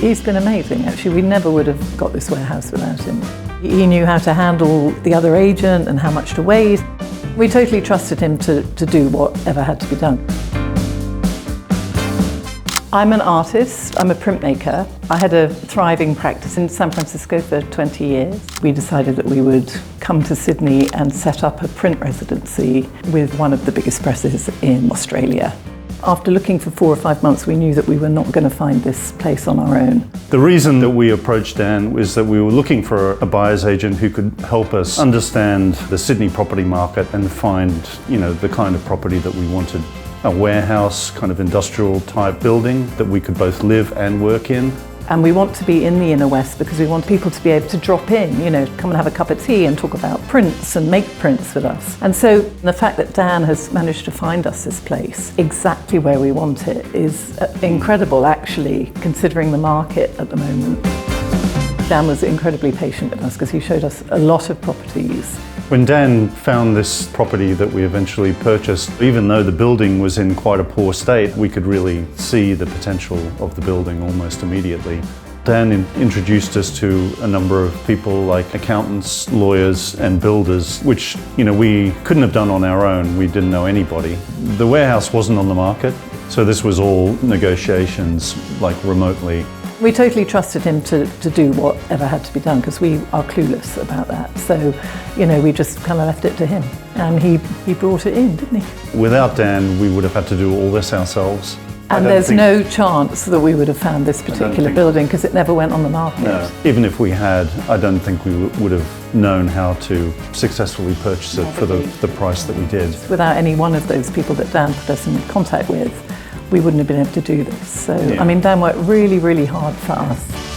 He's been amazing, actually. We never would have got this warehouse without him. He knew how to handle the other agent and how much to wait. We totally trusted him to do whatever had to be done. I'm an artist, I'm a printmaker. I had a thriving practice in San Francisco for 20 years. We decided that we would come to Sydney and set up a print residency with one of the biggest presses in Australia. After looking for 4 or 5 months, we knew that we were not going to find this place on our own. The reason that we approached Dan was that we were looking for a buyer's agent who could help us understand the Sydney property market and find, the kind of property that we wanted. A warehouse, kind of industrial type building that we could both live and work in. And we want to be in the inner west because we want people to be able to drop in, come and have a cup of tea and talk about prints and make prints with us. And so the fact that Dan has managed to find us this place exactly where we want it is incredible, actually, considering the market at the moment. Dan was incredibly patient with us because he showed us a lot of properties. When Dan found this property that we eventually purchased, even though the building was in quite a poor state, we could really see the potential of the building almost immediately. Dan introduced us to a number of people like accountants, lawyers and builders, which we couldn't have done on our own. We didn't know anybody. The warehouse wasn't on the market, so this was all negotiations remotely. We totally trusted him to do whatever had to be done because we are clueless about that. So, we just kind of left it to him. And he brought it in, didn't he? Without Dan, we would have had to do all this ourselves. And there's no chance that we would have found this particular building because it never went on the market. No. Even if we had, I don't think we would have known how to successfully purchase it for the price that we did. Without any one of those people that Dan put us in contact with, we wouldn't have been able to do this. So, yeah. Dan worked really, really hard for us.